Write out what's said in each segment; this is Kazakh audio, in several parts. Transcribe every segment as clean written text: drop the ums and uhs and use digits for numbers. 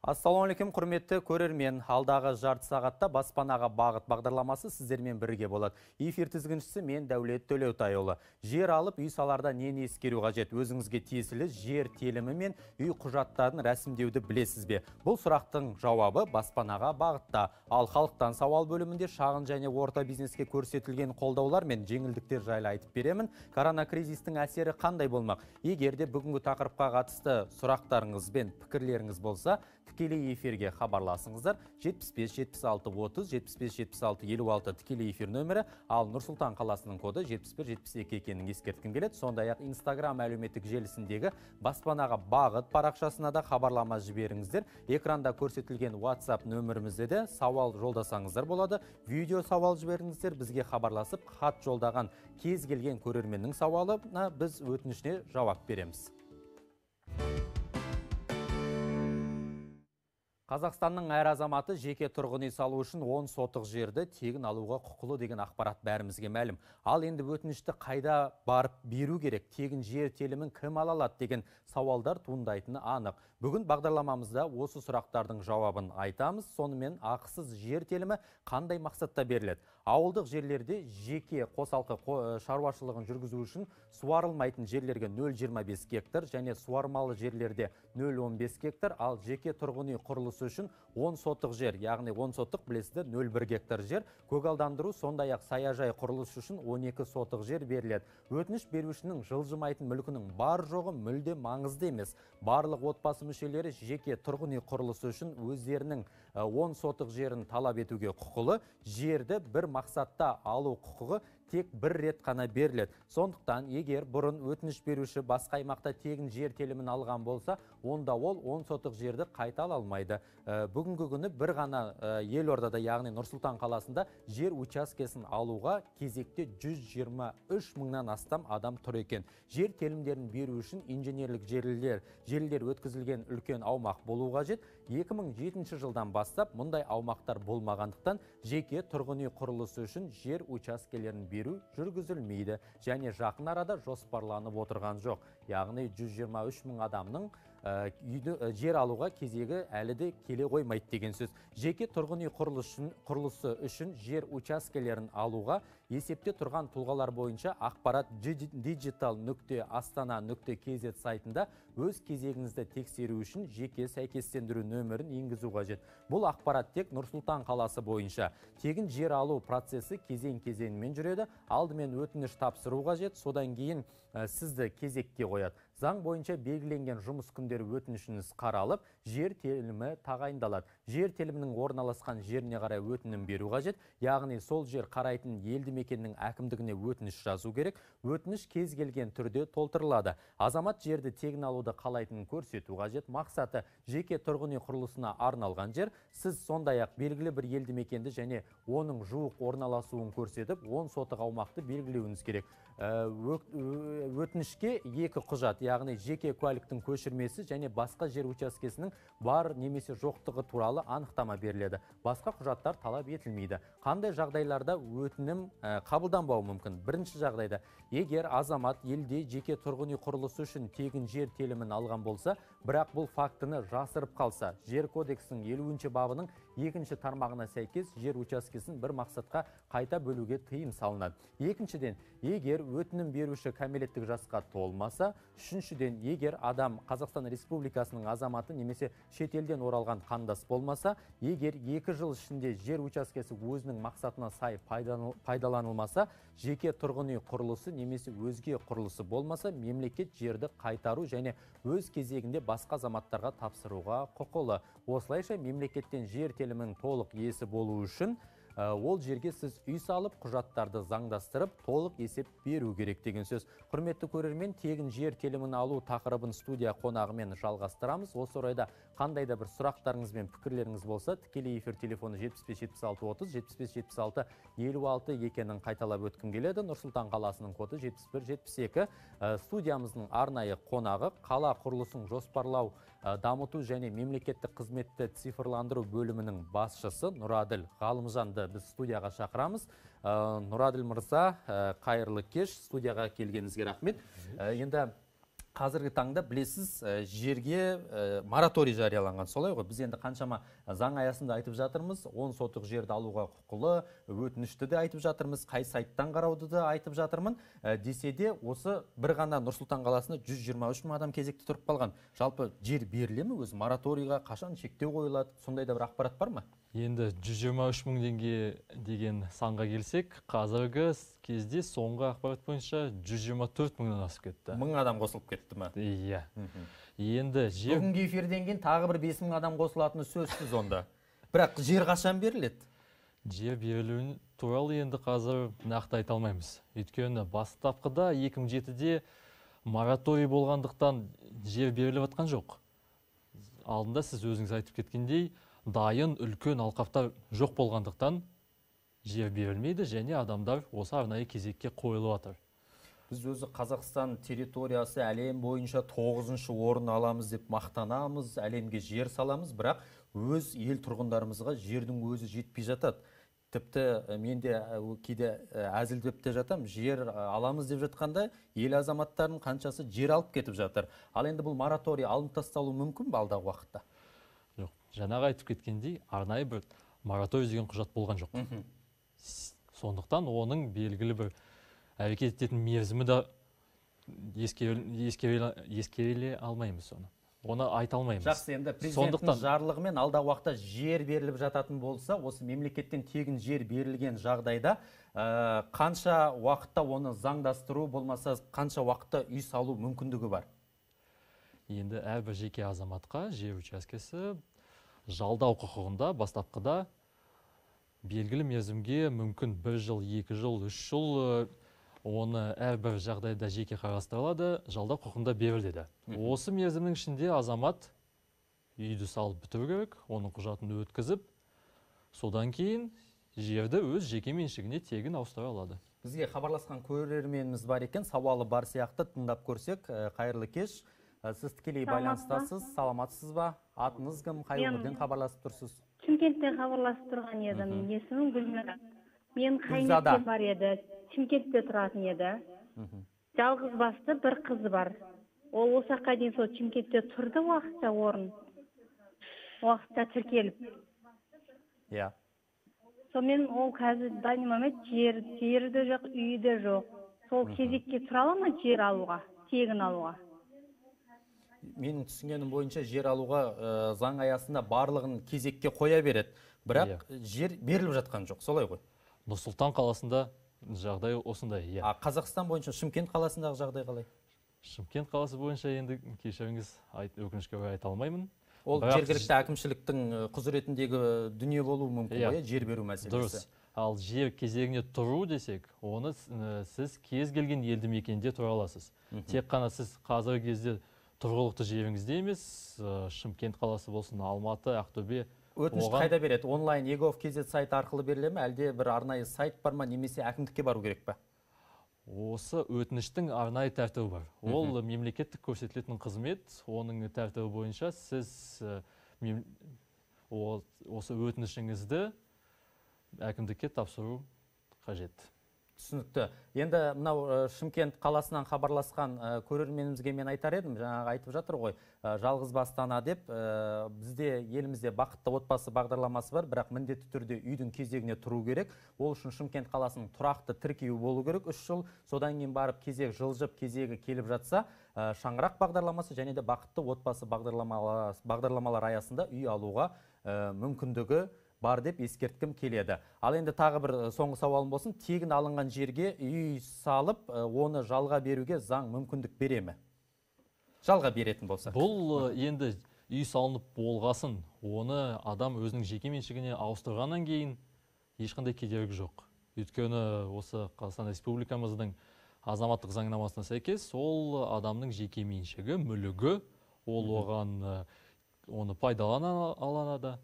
Ассалаумалейкум, құрметті көрермен. Алдағы жарты сағатта баспанаға бағыт бағдарламасы сіздермен бірге болады. Эфир тізгіншісі мен Дәулет Төлеутайұлы. Жер алып, үй саларда нені ескеру қажет? Өзіңізге тиесілі жер телімі мен үй құжаттарын рәсімдеуді білесіз бе? Бұл сұрақтың жауабы баспанаға бағытта. Ал халықтан сауал бөлімінде шағын және орта бизнеске көрсетілген қолдаулар мен жеңілдіктер жайлы айтып беремін. Коронакризистің әсері қандай болмақ? Егер де бүгінгі тақырыпқа қатысты сұрақтарыңыз бен пікірлеріңіз болса, тікелей эфирге хабарласыңыздар. 75-76-30, 75-76-56 тікелей эфир нөмірі, ал Нұр-Сұлтан қаласының коды 71-72 екенін ескерткім келеді. Сондай-ақ Инстаграм әлеуметтік желісіндегі баспанаға бағыт парақшасына да хабарлама жіберіңіздер. Экранда көрсетілген WhatsApp нөмірімізде де сауал жолдасаңыздар болады. Видео сауал жіберіңіздер, бізге хабарласып, хат жолдаған кез келген көрерменнің сауалына біз өтінішіне жауап береміз. Қазақстанның әр азаматы жеке тұрғын үй салу үшін 10 сотық жерді тегін алуға құқылы деген ақпарат бәрімізге мәлім. Ал енді өтінішті қайда барып беру керек, тегін жер телімін кім ала алады деген сауалдар туындайтыны анық. Бүгін бағдарламамызда осы сұрақтардың жауабын айтамыз. Сонымен ақысыз жер телімі қандай мақсатта беріледі? Ауылдық жерлерде жеке қосалқы шаруашылығын жүргізу үшін суарылмайтын жерлерге 0,25 гектар және суармалы жерлерде 0,15 гектар, ал жеке тұрғын үй құрылысы үшін 10 сотық жер, яғни 10 сотық білесіздер 0,1 гектар жер, көгалдандыру сондай-ақ саяжай құрылысы үшін 12 сотық жер беріледі. Өтініш берушінің жылжымайтын мүлкінің бар жоғы мүлде маңызды емес. Барлық отбасы мүшелері жеке тұрғын үй құрылысы үшін өздерінің 10 сотық жерін талап етуге құқылы. Жерді бір мақсатта алу құқығы тек бір рет қана беріледі. Сондықтан, егер бұрын өтініш беруші басқа аймақта тегін жер телімін алған болса, онда ол 10 сотық жерді қайта ала алмайды. Бүгінгі күні бір ғана Елордада, яғни Нұр-Сұлтан қаласында жер учаскесін алуға кезекте 123 мыңнан астам адам тұр екен. Жер телімдерін беру үшін инженерлік желілер өткізілген үлкен аумақ болу қажет. 2007 жылдан бастап мұндай аумақтар болмағандықтан жеке тұрғын үй құрылысы үшін жер учаскелерін беру жүргізілмейді және жақын арада жоспарланып отырған жоқ. Яғни 123 мың адамның жер алуға кезегі әлі де келе қоймайды деген сөз. Жеке тұрғын үй құрылысы үшін жер учаскелерін алуға есепте тұрған тұлғалар бойынша ақпарат digital.astana.kz сайтында өз кезегіңізді тексеру үшін жеке сәйкестендіру нөмірін енгізу қажет. Бұл ақпарат тек Нұр-Сұлтан қаласы бойынша. Тегін жер алу процесі кезең-кезеңмен жүреді. Алдымен өтініш тапсыру қажет, содан кейін сізді кезекке қояды. Заң бойынша белгіленген жұмыс күндері өтінішіңіз қаралып, жер телімі тағайындалады. Жер телімінің орналасқан жеріне қарай өтінім беру қажет. Яғни сол жер қарайтын елді мекеннің әкімдігіне өтініш жазу керек. Өтініш кез келген түрде толтырылады. Азамат жерді тегін алуды қалайтынын көрсету қажет. Мақсаты жеке тұрғын үй құрылысына арналған жер. Сіз сондай-ақ белгілі бір елді мекенді және оның жуық орналасуын көрсетіп, 10 сотық аумақты белгілеуіңіз керек. Өтінішке екі құжат, яғни жеке куәліктің көшірмесі және басқа жер учаскесінің бар немесе жоқтығы туралы анықтама беріледі. Басқа құжаттар талап етілмейді. Қандай жағдайларда өтінім қабылданбауы мүмкін? Бірінші жағдайда, егер азамат елде жеке тұрғын үй құрылысы үшін тегін жер телімін алған болса, бірақ бұл фактіні жасырып қалса, жер кодексінің 50-ші бабының 2-ші тармағына сәйкес жер учаскесін бір мақсатқа қайта бөлуге тыйым салынады. Екіншіден, егер өтінім беруші кәмелеттік жасқа толмаса, үшіншіден, егер адам Қазақстан Республикасының азаматы немесе шетелден оралған қандас болмаса, егер 2 жыл ішінде жер учаскесі өзінің мақсатына сай пайдаланылмаса, жеке тұрғын үй құрылысы немесе өзге құрылысы болмаса, мемлекет жерді қайтару және өз кезегінде басқа азаматтарға тапсыруға құқылы. Осылайша мемлекеттен жер телімінің толық иесі болу үшін ол жерге сіз үй салып, құжаттарды заңдастырып, толық есеп беру керек деген сөз. Құрметті көрермен, тегін жер телімін алу тақырыбын студия қонағымен жалғастырамыз. Осы орайда қандай да бір сұрақтарыңыз бен пікірлеріңіз болса, тікелей эфир телефоны 75-76-30, 75-76-56 екенін қайталап өткім келеді. Нұр-Сұлтан қаласының коды 71-72. Студиямыздың арнайы қонағы қала құрылысын жоспарлау, дамыту және мемлекеттік қызметті цифрландыру бөлімінің басшысы Нұраділ Ғалымжанды біз студияға шақырамыз. Нұраділ мырза, қайырлы кеш, студияға келгеніңізге рахмет. Енді қазіргі таңда білесіз, жерге мораторий жарияланған, солай ғой? Біз енді қаншама заң аясында айтып жатырмыз, 10 сотық жерді алуға құқылы, өтінішті де айтып жатырмыз, қай сайттан қарауды да айтып жатырмын. Десе де, осы бір ғана Нұр-Сұлтан қаласында 123 мың адам кезекте тұрып қалған. Жалпы жер беріле ме өзі? Мораторийға қашан шектеу қойылады? Сондай да бір ақпарат бар ма? Енді 123 мың деген санға келсек, қазіргі кезде соңғы ақпарат бойынша 124 мыңнан асып кетті. 1000 адам қосылып кетті ме? Иә. Енді жер... Бүгінгі эфирден кейін тағы бір 5000 адам қосылатыны сөзсіз онда. Бірақ жер қашан беріледі? Жер берілуі туралы енді қазір нақты айта алмаймыз. Өйткені бастапқыда 2007-де мораторий болғандықтан жер беріліп жатқан жоқ. Алдында сіз өзіңіз айтып кеткендей, дайын үлкен алқаптар жоқ болғандықтан жер берілмейді және адамдар осы арнайы кезекке қойылып жатыр. Біз өзі Қазақстан территориясы әлем бойынша 9-шы орын аламыз деп мақтанамыз, әлемге жер саламыз, бірақ өз ел тұрғындарымызға жердің өзі жетпей жатады. Тіпті мен де кейде әзілдеп те жатам, жер аламыз деп жатқанда ел азаматтарының қаншасы жер алып кетіп жатыр. Ал енді бұл мораторий алынып тасталуы мүмкін бе алдағы уақытта? Жоқ, жаңағы айтып кеткендей, арнайы бір мораторий деген құжат болған жоқ. Сондықтан оның белгілі бір әрекет ететін мерзімі де ескере алмаймыз оны. Оны айта алмаймыз. Жақсы, енді президенттің жарлығымен алдағы уақытта жер беріліп жататын болса, осы мемлекеттен тегін жер берілген жағдайда қанша уақытта оны заңдастыру болмаса, қанша уақытта үй салу мүмкіндігі бар? Енді әрбір жеке азаматқа жер учаскесі жалдау құқығында бастапқыда белгілі мерзімге мүмкін 1 жыл, 2 жыл, 3 жыл оны әрбір жағдайда жеке қарастырылады, жалдау құқығында беріледі. Осы мерзімнің ішінде азамат үйді салып бітіру керек, оның құжатын өткізіп, содан кейін жерді өз жеке меншігіне тегін ауыстыра алады. Бізге хабарласқан көрерменіміз бар екен, сауалы бар сияқты тыңдап көрсек. Қайырлы кеш. Сіз тікелей байланыстасыз, саламатсыз ба? Атыңыз кім, қай өңірден хабарласып тұрсыз? Шымкенттен хабарласып тұрған едім. Есімім Гүлмира. Мен қайнекем бар еді, Шымкентте тұратын еді. Жалғыз басты бір қызы бар. Ол осы уақытқа дейін сол Шымкентте тұрды, уақытша орын. Уақытша тіркеліп. Иә. Сонымен ол қазір данный момент жері де жоқ, үйі де жоқ. Сол кезекке тұра ала ма жер алуға, тегін алуға? Менің түсінгенім бойынша жер алуға заң аясында барлығын кезекке қоя береді. Бірақ жер беріліп жатқан жоқ, солай ғой? Нұр-Сұлтан қаласында жағдай осындай. Қазақстан бойынша Шымкент қаласындағы жағдай қалай? Шымкент қаласы бойынша енді кешіріңіз, өкінішке орай айта алмаймын. Ол жергілікті әкімшіліктің құзыретіндегі дүние болуы мүмкін ғой, жер беру мәселесі. Дұрыс. Ал жер кезегіне тұру десек, оны сіз кез келген елді мекенде тұра аласыз. Тек қана сіз қазіргі кезде тұрғылықты жеріңізде емес, Шымкент қаласы болсын, Алматы, Ақтөбе. Өтініш қайда береді? Онлайн егов.kz сайт арқылы беріле ме, әлде бір арнайы сайт бар ма, немесе әкімдікке бару керек пе? Осы өтініштің арнайы тәртібі бар. Ол мемлекеттік көрсетілетін қызмет, оның тәртібі бойынша сіз осы өтінішіңізді әкімдікке тапсыру қажет. Түсінікті. Енді мынау Шымкент қаласынан хабарласқан көрерменімізге мен айтар едім, жаңағы айтып жатыр ғой, жалғыз басты ана деп. Бізде елімізде бақытты отбасы бағдарламасы бар, бірақ міндетті түрде үйдің кезегіне тұру керек. Ол үшін Шымкент қаласының тұрақты тіркеуі болу керек 3 жыл. Содан кейін барып кезек жылжып, кезегі келіп жатса, шаңырақ бағдарламасы және де бақытты отбасы бағдарламалар аясында үй алуға мүмкіндігі бар деп ескерткім келеді. Ал енді тағы бір соңғы сауалым болсын, тегін алынған жерге үй салып, оны жалға беруге заң мүмкіндік бере ме? Жалға беретін болса. Бұл енді үй салынып болғасын, оны адам өзінің жеке меншігіне ауыстырғаннан кейін ешқандай кедергі жоқ. Өйткені осы Қазақстан Республикамыздың азаматтық заңнамасына сәйкес, ол адамның жеке меншігі, мүлігі, ол оны пайдалана алады.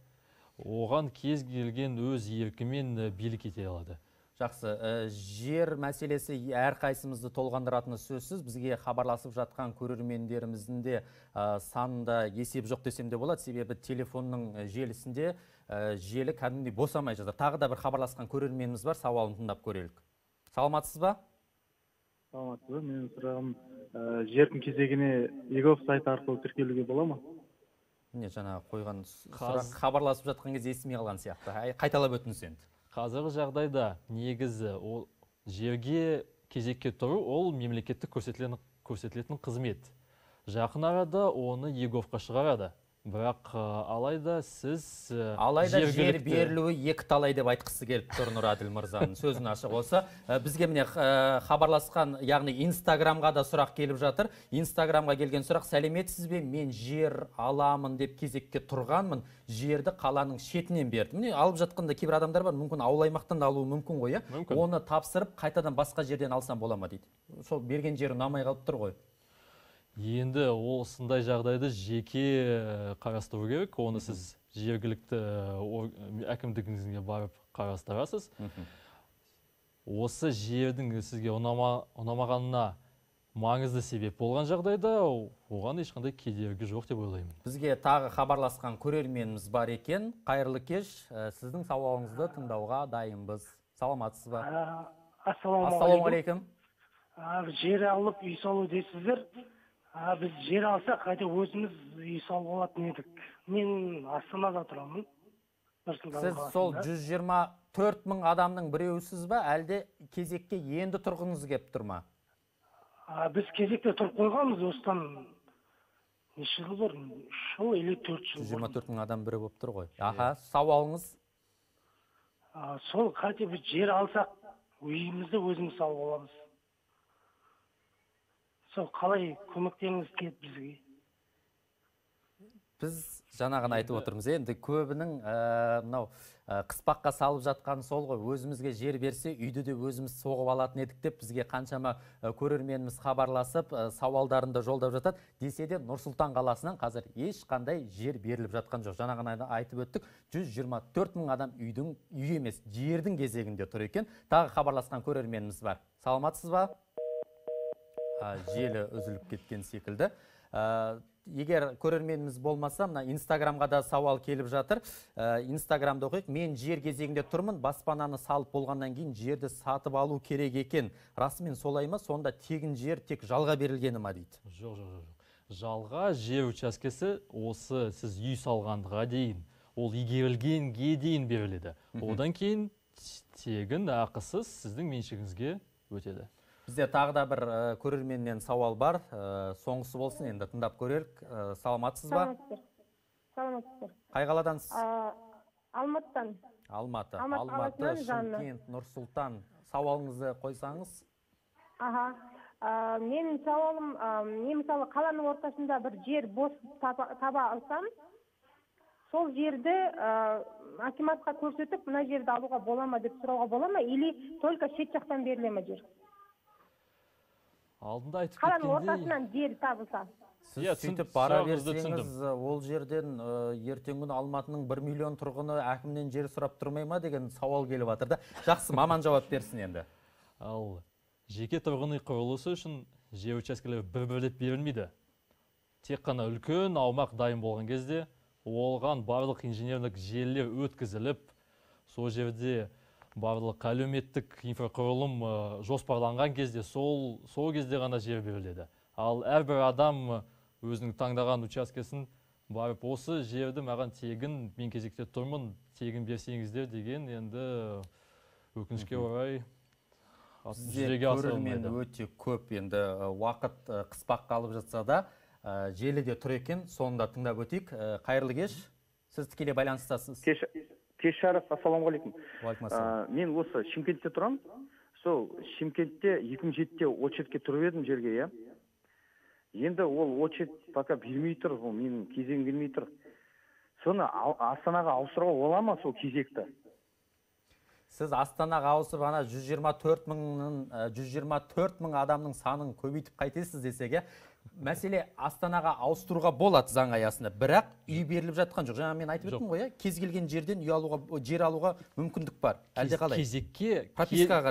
Оған кез келген өз еркімен билік ете алады. Жақсы, жер мәселесі әрқайсымызды толғандыратыны сөзсіз. Бізге хабарласып жатқан көрермендеріміздің де санында есеп жоқ десем де болады. Себебі телефонның желісінде желі кәдімгідей босамай жатыр. Тағы да бір хабарласқан көрерменіміз бар, сауалын тыңдап көрелік. Саламатсыз ба? Саламатсыз ба? Менің сұрағым жердің кезегіне егов сайты арқылы тіркелуге бола ма? Міне жаңағы қойған сұрақ хабарласып жатқан кезде есімей қалған сияқты. Қайталап өтіңіз енді. Қазіргі жағдайда негізі ол жерге кезекке тұру ол мемлекеттік көрсетілетін қызмет. Жақын арада оны ЕГОВқа шығарады. Бірақ алайда сіз алайда жер берілуі екі талай деп айтқысы келіп тұр Нұраділ мырзаның сөзін ашық болса. Бізге міне хабарласқан, яғни Инстаграмға да сұрақ келіп жатыр. Инстаграмға келген сұрақ: сәлеметсіз бе, мен жер аламын деп кезекке тұрғанмын, жерді қаланың шетінен бердім. Міне алып жатқанда кейбір адамдар бар, мүмкін ауыл аймақтан да алуы мүмкін ғой, оны тапсырып қайтадан басқа жерден алсам бола ма дейді. Сол берген жері ұнамай қалып тұр ғой. Енді осындай жағдайды жеке қарастыру керек. Оны сіз жергілікті әкімдігіңізге барып қарастырасыз. Осы жердің сізге ұнамағанына маңызды себеп болған жағдайда оған ешқандай кедергі жоқ деп ойлаймын. Бізге тағы хабарласқан көрерменіміз бар екен. Қайырлы кеш, сіздің сауалыңызды тыңдауға дайынбыз. Саламатсыз ба? Ассалаумағалейкум. Жер алып үй салу дейсіздер. Біз жер алсақ, қайта өзіміз үй салып алатын едік. Мен Астанада тұрамын. Сіз сол 124 мың адамның біреусіз ба, әлде кезекке енді тұрғыңыз кеп тұр ма? Біз кезекте тұрып қойғанбыз, осыдан неше жыл бұрын? 3 жыл или 4 жыл бұрын. 124 мың адам бірі болып тұр ғой. Аха, сауалыңыз? Сол қайта біз жер алсақ, үйімізді өзіміз салып аламыз. Сол қалай көмектеріңіз келіп бізге? Біз жаңағын айтып отырмыз. Енді көбінің қыспаққа салып жатқан сол ғой. Өзімізге жер берсе, үйді де өзіміз соғып алатын едік деп бізге қаншама көрерменіміз хабарласып, сауалдарында жолдап жатады. Десе де Нұр-Сұлтан қаласынан қазір ешқандай жер беріліп жатқан жоқ. Жаңағын айтып өттік. 124 мың адам үй емес, жердің кезегінде тұр екен. Тағы хабарласқан көрерменіміз бар. Саламатсыз ба? Желі үзіліп кеткен секілді. Егер көрерменіміз болмаса, мына Инстаграмға да сауал келіп жатыр. Инстаграмда оқиық: мен жер кезегінде тұрмын, баспананы салып болғаннан кейін жерді сатып алу керек екен. Расымен солай ма? Сонда тегін жер тек жалға берілгені ма дейді? Жоқ. Жалға жер учаскесі осы сіз үй салғанға дейін, ол игерілгенге дейін беріледі. Одан кейін тегін ақысыз сіздің меншігіңізге өтеді. Бізде тағы да бір көрерменнен сауал бар. Соңғысы болсын, енді тыңдап көрелік. Саламатсыз ба? Саламатсыз. Қай қаладансыз? Алматыдан. Алматы, Шымкент, Нұр-Сұлтан. Сауалыңызды қойсаңыз? Менің сауалым, мен мысалы қаланың ортасында бір жер бос таба алсам, сол жерді акиматқа көрсетіп, мына жерді алуға бола ма деп сұрауға бола ма, или только шет жақтан беріле ма жер? Алдында айтып қаланың ортасынан жер табылса. Сіз сөйтіп бара берсеңіз, ол жерден ертең күні Алматының 1 миллион тұрғыны әкімнен жер сұрап тұрмай ма деген сауал келіп жатыр да. Жақсы, маман жауап берсін енді. Ал жеке тұрғын үй құрылысы үшін жер учаскелері бір-бірлеп берілмейді. Тек қана үлкен аумақ дайын болған кезде оған барлық инженерлік желілер өткізіліп, сол жерде барлық әлеуметтік инфрақұрылым жоспарланған кезде сол кезде ғана жер беріледі. Ал әрбір адам өзінің таңдаған учаскесін барып, осы жерді маған тегін, мен кезекте тұрмын, тегін берсеңіздер деген, енді өкінішке орай жүзеге асырылмайды. Өте көп, енді уақыт қыспақ қалып жатса да, желіде тұр екен, соңында тыңдап өтейік. Қайырлы кеш, сіз тікелей байланыстасыз. Кеш жарық, ассалаумағалейкум. Мен осы Шымкентте тұрам. Сол Шымкентте 2007-те очередке тұрып едім жерге, иә. Енді ол очеред пока бермей тұр, ол менің кезегім келмей тұр. Соны Астанаға ауыстыруға бола ма сол кезекті? Сіз Астанаға ауысып, ана 124 мың адамның санын көбейтіп қайтесіз десеге, мәселе Астанаға ауыстыруға болады заң аясында, бірақ үй беріліп жатқан жоқ. Жаңа мен айтып өттім ғой, кез келген жерден жер алуға мүмкіндік бар. Әлде қалай? Кезекке,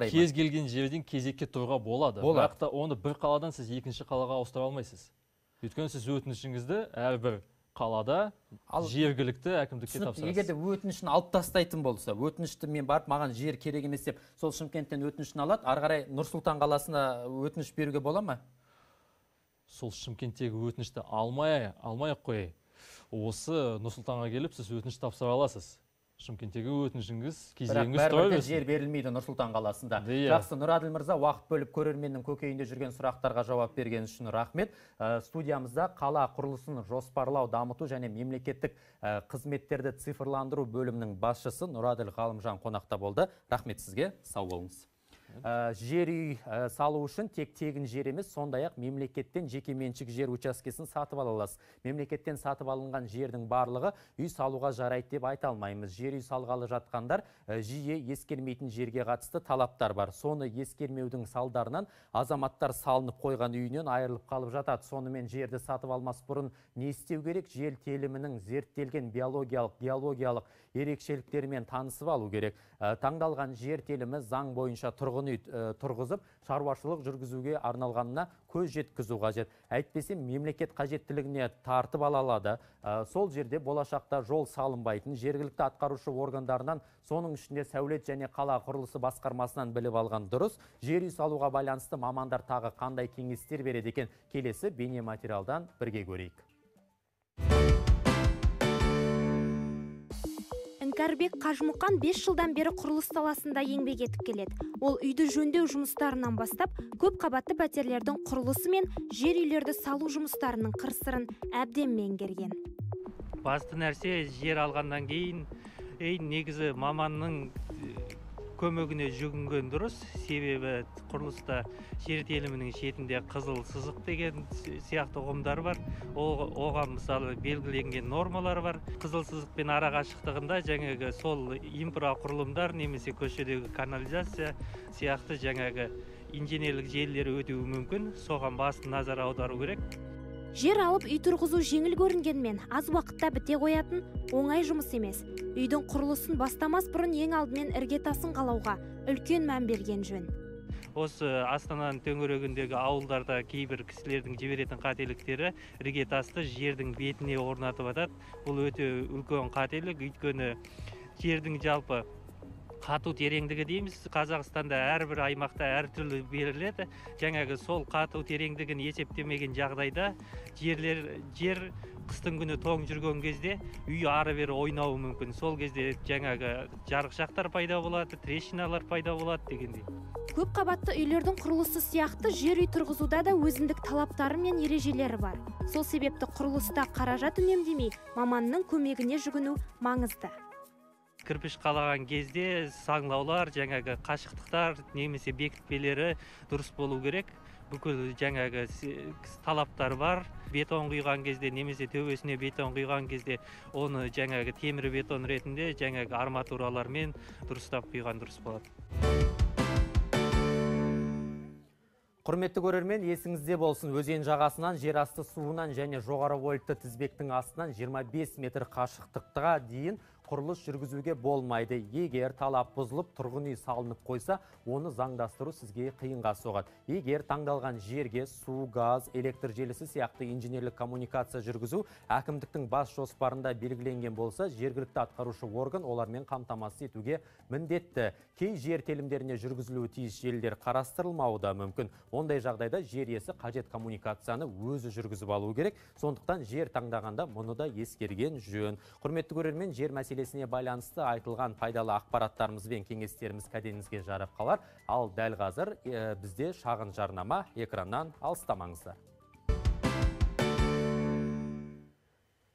кез келген жерден кезекке тұруға болады. Бірақ та оны бір қаладан сіз екінші қалаға ауыстыра алмайсыз. Өйткені сіз өтінішіңізді әрбір қалада жергілікті әкімдікке тапсырасыз. Егер де өтінішін алып тастайтын болса, өтінішті мен барып, маған жер керек емес деп, сол Шымкенттен өтінішін алады, ары қарай Нұр-Сұлтан қаласына өтініш беруге бола ма? сол Шымкенттегі өтінішті алмай қой. Осы Нұрсұлтанға келіп, сіз өтініш тапсыра аласыз. Шымкенттегі өтінішіңіз кезегіңіз тұра берсін. Жер берілмейді Нұрсұлтан қаласында. Жақсы, Нұраділ мырза, уақыт бөліп көрерменнің көкейінде жүрген сұрақтарға жауап берген үшін рахмет. Студиямызда қала құрылысын жоспарлау, дамыту және мемлекеттік қызметтерді цифрландыру бөлімінің басшысы Нұраділ Ғалымжан қонақта болды. Рахмет сізге, сау болыңыз. Жер үй салу үшін тек тегін жер емес, сондай-ақ мемлекеттен жеке меншік жер учаскесін сатып ала аласыз. Мемлекеттен сатып алынған жердің барлығы үй салуға жарайды деп айта алмаймыз. Жер үй салғалы жатқандар жиі ескермейтін жерге қатысты талаптар бар. Соны ескермеудің салдарынан азаматтар салынып қойған үйінен айырылып қалып жатады. Сонымен жерді сатып алмас бұрын не істеу керек? Жер телімінің зерттелген биологиялық, геологиялық ерекшеліктерімен танысып алу керек. Таңдалған жер телімі заң бойынша тұрғын үй тұрғызып, шаруашылық жүргізуге арналғанына көз жеткізу қажет. Әйтпесе мемлекет қажеттілігіне тартып ала алады. Сол жерде болашақта жол салынбайтын, жергілікті атқарушы органдарынан, соның ішінде сәулет және қала құрылысы басқармасынан біліп алған дұрыс. Жер үй салуға байланысты мамандар тағы қандай кеңестер береді екен? Келесі бейнематериалдан бірге көрейік. Іңкәрбек Қажымұқан 5 жылдан бері құрылыс саласында еңбек етіп келеді. Ол үйді жөндеу жұмыстарынан бастап, көп қабатты пәтерлердің құрылысы мен жер үйлерді салу жұмыстарының қыр-сырын әбден меңгерген. Басты нәрсе жер алғаннан кейін негізі маманның көмегіне жүгінген дұрыс. Себебі құрылыста жер телімінің шетінде қызыл сызық деген сияқты ұғымдар бар. Оған мысалы белгіленген нормалар бар. Қызыл сызықпен ара қашықтығында жаңағы сол инфрақұрылымдар немесе көшедегі канализация сияқты жаңағы инженерлік желілер өтуі мүмкін. Соған басты назар аудару керек. Жер алып үй тұрғызу жеңіл көрінгенмен, аз уақытта біте қоятын оңай жұмыс емес. Үйдің құрылысын бастамас бұрын ең алдымен іргетасын қалауға үлкен мән берген жөн. Осы Астананың төңірегіндегі ауылдарда кейбір кісілердің жіберетін қателіктері іргетасты жердің бетіне орнатып атады. Бұл өте үлкен қателік, өйткені жердің жалпы қату тереңдігі дейміз. Қазақстанда әрбір аймақта әртүрлі беріледі. Жаңағы сол қату тереңдігін есептемеген жағдайда жер қыстың күні тоң жүрген кезде үй ары бері ойнауы мүмкін. Сол кезде жаңағы жарықшақтар пайда болады, трещиналар пайда болады дегендей. Көп қабатты үйлердің құрылысы сияқты жер үй тұрғызуда да өзіндік талаптары мен ережелері бар. Сол себепті құрылыста қаражат үнемдемей, маманның көмегіне жүгіну маңызды. Кірпіш қалаған кезде саңлаулар, жаңағы қашықтықтар немесе бекітпелері дұрыс болу керек. Бүкіл жаңағы талаптар бар. Бетон құйған кезде немесе төбесіне бетон құйған кезде оны жаңағы темір бетон ретінде жаңағы арматуралармен дұрыстап құйған дұрыс болады. Құрметті көрермен, есіңізде болсын, өзен жағасынан, жер асты суынан және жоғары вольтты тізбектің астынан 25 метр қашықтыққа дейін құрылыс жүргізуге болмайды. Егер талап бұзылып, тұрғын үй салынып қойса, оны заңдастыру сізге қиынға соғады. Егер таңдалған жерге су, газ, электр желісі сияқты инженерлік коммуникация жүргізу әкімдіктің бас жоспарында белгіленген болса, жергілікті атқарушы орган олармен қамтамасыз етуге міндетті. Кей жер телімдеріне жүргізілуі тиіс желілер қарастырылмауы да мүмкін. Ондай жағдайда жер иесі қажет коммуникацияны өзі жүргізіп алу керек. Сондықтан жер таңдағанда мұны да ескерген жөн. Құрметті көрермен, жер мәселесіне байланысты айтылған пайдалы ақпараттарымыз бен кеңестеріміз кәдеңізге жарап қалар. Ал дәл қазір бізде шағын жарнама, экраннан алыстамаңыздар.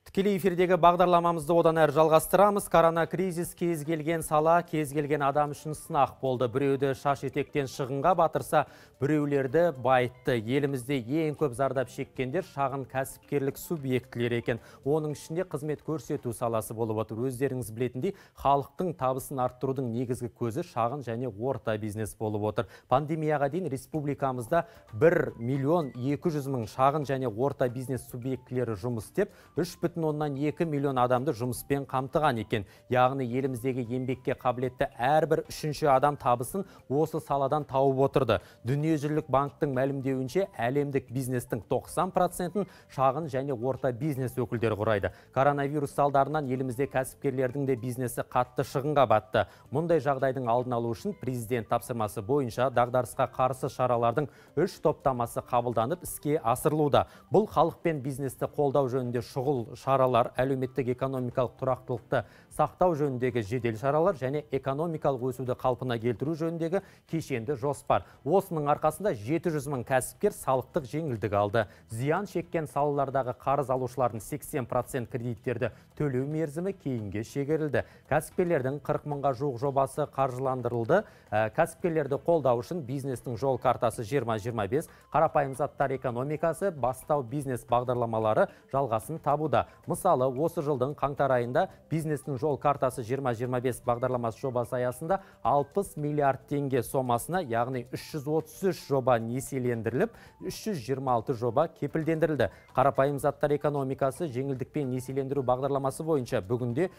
Тікелей эфирдегі бағдарламамызды одан әрі жалғастырамыз. Коронакризис кез келген сала, кез келген адам үшін сынақ болды. Біреуді шаш етектен шығынға батырса, біреулерді байытты. Елімізде ең көп зардап шеккендер шағын кәсіпкерлік субъектілері екен. Оның ішінде қызмет көрсету саласы болып отыр. Өздеріңіз білетіндей, халықтың табысын арттырудың негізгі көзі шағын және орта бизнес болып отыр. Пандемияға дейін республикамызда 1 миллион 200 мың шағын және орта бизнес субъектілері жұмыс істеп, 3,3 1,2 миллион адамды жұмыспен қамтыған екен. Яғни еліміздегі еңбекке қабілетті әрбір үшінші адам табысын осы саладан тауып отырды. Дүниежүзілік банктың мәлімдеуінше әлемдік бизнестің 90%-ын шағын және орта бизнес өкілдері құрайды. Коронавирус салдарынан елімізде кәсіпкерлердің де бизнесі қатты шығынға батты. Мұндай жағдайдың алдын алу үшін президент тапсырмасы бойынша дағдарысқа қарсы шаралардың 3 топтамасы қабылданып іске асырылуда. Бұл халық пен бизнесті қолдау жөнінде шұғыл шаралар, әлеуметтік экономикалық тұрақтылықты сақтау жөніндегі жедел шаралар және экономикалық өсуді қалпына келтіру жөніндегі кешенді жоспар. Осының арқасында 700 мың кәсіпкер салықтық жеңілдік алды. Зиян шеккен салалардағы қарыз алушылардың 80% кредиттерді төлеу мерзімі кейінге шегерілді. Кәсіпкерлердің 40 мыңға жуық жобасы қаржыландырылды. Кәсіпкерлерді қолдау үшін бизнестің жол картасы 2025, қарапайым заттар экономикасы, бастау бизнес бағдарламалары жалғасын табуда. Мысалы, осы жылдың қаңтар айында бизнестің жол картасы 2025 бағдарламасы жобасы аясында 60 миллиард теңге сомасына, яғни 333 жоба несиелендіріліп, 326 жоба кепілдендірілді. Қарапайым заттар экономикасы жеңілдікпен несиелендіру бағдарламасы бойынша бүгінде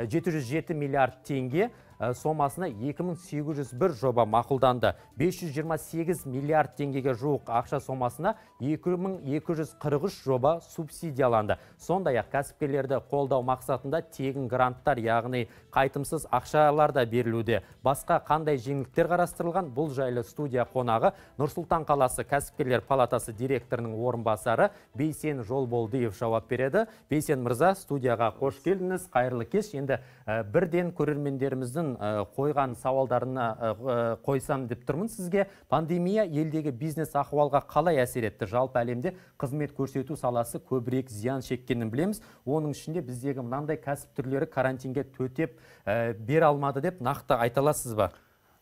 707 миллиард теңге сомасына 2801 жоба мақұлданды. 528 миллиард теңгеге жуық ақша сомасына 2243 жоба субсидияланды. Сондай-ақ кәсіпкерлерді қолдау мақсатында тегін гранттар, яғни қайтымсыз ақшалар да берілуде. Басқа қандай жеңілдіктер қарастырылған? Бұл жайлы студия қонағы Нұр-Сұлтан қаласы кәсіпкерлер палатасы директорының орынбасары Бейсен Жолболдиев жауап береді. Бейсен мырза, студияға қош келдіңіз. Қайырлы кеш. Енді бірден көрермендеріміздің қойған сауалдарына қойсам деп тұрмын сізге. Пандемия елдегі бизнес ахуалға қалай әсер етті? Жалпы әлемде қызмет көрсету саласы көбірек зиян шеккенін білеміз. Оның ішінде біздегі мынандай кәсіп түрлері карантинге төтеп бере алмады деп нақты айта аласыз ба?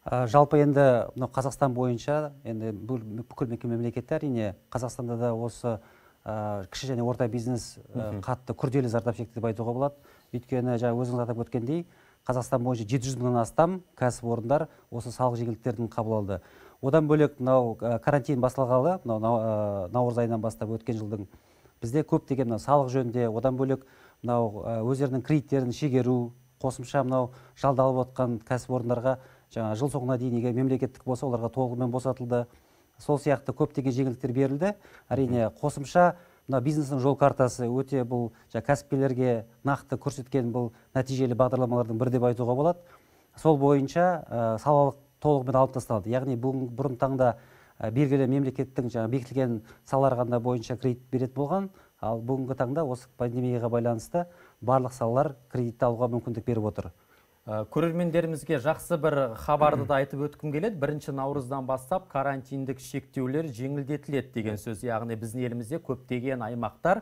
Жалпы енді Қазақстан бойынша енді бүкіл мемлекетте әрине Қазақстанда да осы кіші және орта бизнес қатты күрделі зардап шекті деп айтуға болады. Өйткені өзіңіз атап өткендей, Қазақстан бойынша 700 мыңнан астам кәсіпорындар осы салық жеңілдіктерін қабыл алды. Одан бөлек карантин басталғалы, наурыз айынан бастап өткен жылдың бізде көптеген салық жөнінде, одан бөлек өздерінің кредиттерін шегеру, қосымша жалдалып отқан кәсіпорындарға жыл соңына дейін егер мемлекеттік болса, оларға толығымен босатылды. Сол сияқты көптеген жеңілдіктер берілді. Әрине қосымша бизнестің жол картасы өте бұл кәсіпкерлерге нақты көрсеткен бұл нәтижелі бағдарламалардың бірі деп айтуға болады. Сол бойынша салық толығымен алып тасталды. Яғни бұрын таңда белгілі мемлекеттің бекітілген салалар ғана бойынша кредит беретін болған, ал бүгінгі таңда осы пандемияға байланысты барлық салалар кредитті алуға мүмкіндік беріп отыр. Көрермендерімізге жақсы бір хабарды да айтып өткім келеді. 1 наурыздан бастап карантиндік шектеулер жеңілдетіледі деген сөз. Яғни біздің елімізде көптеген аймақтар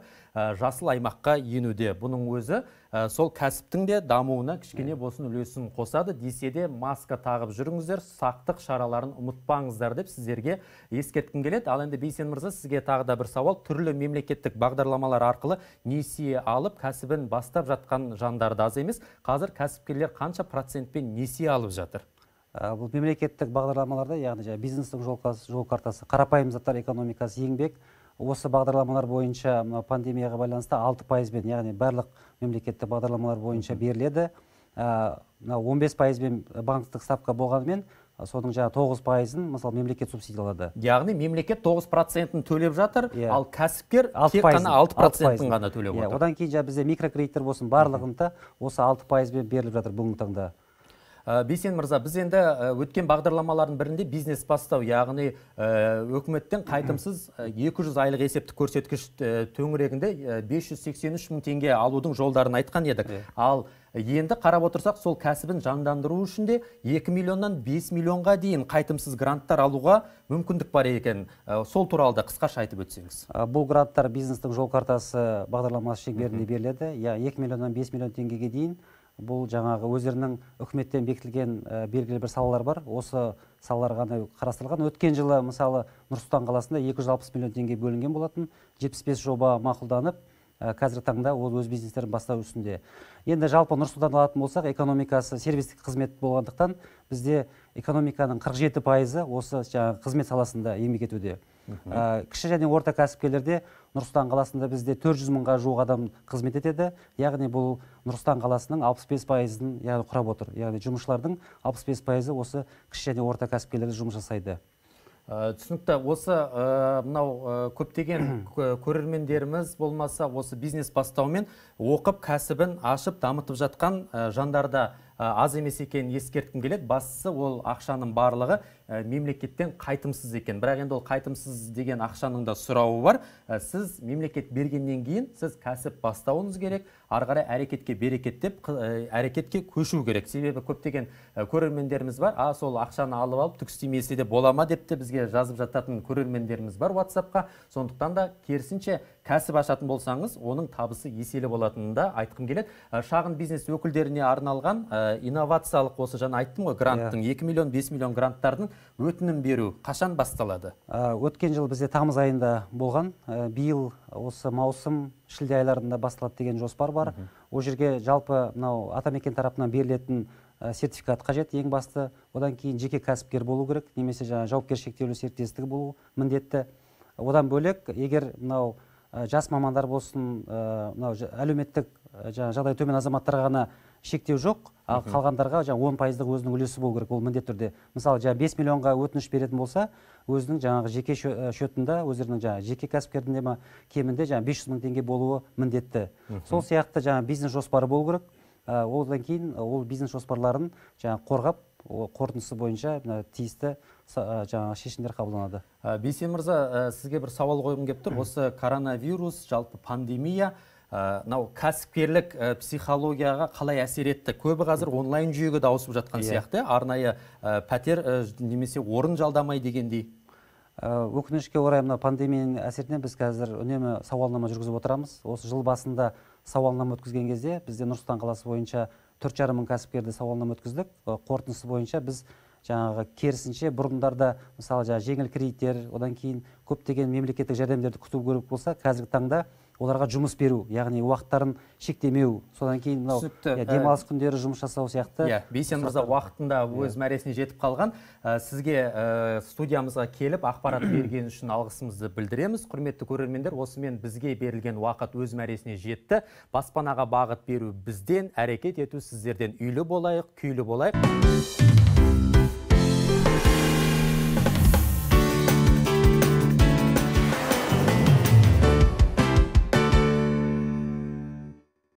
жасыл аймаққа енуде. Бұның өзі сол кәсіптің де дамуына кішкене болсын үлесін қосады. Десе де маска тағып жүріңіздер, сақтық шараларын ұмытпаңыздар деп сіздерге ескерткім келеді. Ал енді Бейсен мырза, сізге тағы да бір сауал. Түрлі мемлекеттік бағдарламалар арқылы несие алып, кәсібін бастап жатқан жандарды аз емес. Қазір кәсіпкерлер қанша процентпен несие алып жатыр? Бұл мемлекеттік бағдарламаларда, яғни бизнестің жол картасы, қарапайым заттар экономикасы, еңбек, осы бағдарламалар бойынша пандемияға байланысты 6%-бен, яғни барлық мемлекеттік бағдарламалар бойынша беріледі. 15%-бен банктық ставка болғанымен, соның 9%-ын мысалы мемлекет субсидиялады. Яғни мемлекет 9%-ын төлеп жатыр, ал кәсіпкер тек қана 6%-ын ғана төлеп отыр. Одан кейін бізде микрокредиттер болсын, барлығында осы 6%-бен беріліп жатыр бүгінгі таңда. Бейсен мырза, біз енді өткен бағдарламалардың бірінде бизнес бастау, яғни өкіметтен қайтымсыз 200 айлық есептік көрсеткіш төңірегінде 583 мың теңге алудың жолдарын айтқан едік. Ал енді қарап отырсақ, сол кәсібін жандандыру үшін де 2 миллионнан 5 миллионға дейін қайтымсыз гранттар алуға мүмкіндік бар екен. Сол туралы да қысқаша айтып өтсеңіз. Бұл гранттар бизнестің жол картасы бағдарламасы шеңберінде беріледі. 2 миллионнан 5 миллион теңгеге дейін. Бұл жаңағы өздерінің үкіметтен бекітілген белгілі бір салалар бар. Осы салалар ғана қарастырылған. Өткен жылы мысалы Нұр-Сұлтан қаласында 260 миллион теңге бөлінген болатын. 75 жоба мақұлданып, қазіргі таңда ол өз бизнестерін бастау үстінде. Енді жалпы Нұр-Сұлтан алатын болсақ, экономикасы сервистік қызмет болғандықтан бізде экономиканың 47% осы қызмет саласында еңбек етуде. Кіші және орта кәсіпкерлерде Нұр-Сұлтан қаласында бізде 400 мыңға жуық адам қызмет етеді. Яғни бұл Нұр-Сұлтан қаласының 65%-ын яғни құрап отыр. Яғни жұмысшылардың 65%-ы осы кіші және орта кәсіпкерлерде жұмыс жасайды. Түсінікті. Осы мынау көптеген көрермендеріміз болмаса осы бизнес бастаумен оқып кәсібін ашып дамытып жатқан жандарда аз емес екенін ескерткім келеді. Бастысы ол ақшаның барлығы мемлекеттен қайтымсыз екен. Бірақ енді ол қайтымсыз деген ақшаның да сұрауы бар. Сіз мемлекет бергеннен кейін сіз кәсіп бастауыңыз керек, ары қарай әрекетке берекеттеп әрекетке көшу керек. Себебі көптеген көрермендеріміз бар. Сол ақшаны алып алып түк істемесе де бола ма деп те бізге жазып жататын көрермендеріміз бар WhatsApp-қа. Сондықтан да керісінше кәсіп ашатын болсаңыз, оның табысы еселі болатынын да айтқым келеді. Шағын бизнес өкілдеріне арналған инновациялық, осы жаңа айттым ғой, гранттың 2 миллион, 5 миллион гранттардың өтінім беру қашан басталады? Өткен жыл бізде тамыз айында болған. Биыл осы маусым, шілде айларында басталады деген жоспар бар. Ол жерге жалпы мынау атамекен тарапынан берілетін сертификат қажет, ең басты. Одан кейін жеке кәсіпкер болу керек, немесе жауапкершілігі шектеулі серіктестігі болу міндетті. Одан бөлек, егер мынау жас мамандар болсын, әлеуметтік жағдай төмен азаматтарға ғана шектеу жоқ, қалғандарға 10%-ық өзінің үлесі болу керек, ол міндетті түрде. Мысалы, 5 миллионға өтініш беретін болса, өзінің жеке шотында, өздерінің жеке кәсіпкерінде кемінде 500 мың теңге болуы міндетті. Сол сияқты бизнес жоспары болу керек. Одан кейін ол бизнес жоспарларын қорғап, қорытындысы бойынша тиісті шешімдер қабылданады. Бейсен мырза, сізге бір сауал қойғым келіп тұр. Осы коронавирус, жалпы пандемия кәсіпкерлік психологияға қалай әсер етті? Көбі қазір онлайн жүйеге де ауысып жатқан сияқты, арнайы пәтер немесе орын жалдамай дегендей. Өкінішке орай пандемияның әсерінен біз қазір үнемі сауалнама жүргізіп отырамыз. Осы жыл басында сауалнама өткізген кезде бізде Нұр-Сұлтан қаласы бойынша 4,5 мың кәсіпкерді сауалнама өткіздік. Қорытындысы бойынша біз керісінше бұрындарда мысалы жеңіл кредиттер, одан кейін көптеген мемлекеттік жәрдемдерді күту керек болса, қазіргі таңда оларға жұмыс беру, яғни уақыттарын шектемеу, содан кейін демалыс күндері жұмыс жасау сияқты. Бейсен мырза уақытында өз мәресіне жетіп қалған. Сізге студиямызға келіп ақпарат берген үшін алғысымызды білдіреміз. Құрметті көрермендер, осымен бізге берілген уақыт өз мәресіне жетті. Баспанаға бағыт беру бізден, әрекет ету сіздерден. Үйлі болайық, күйлі болайық.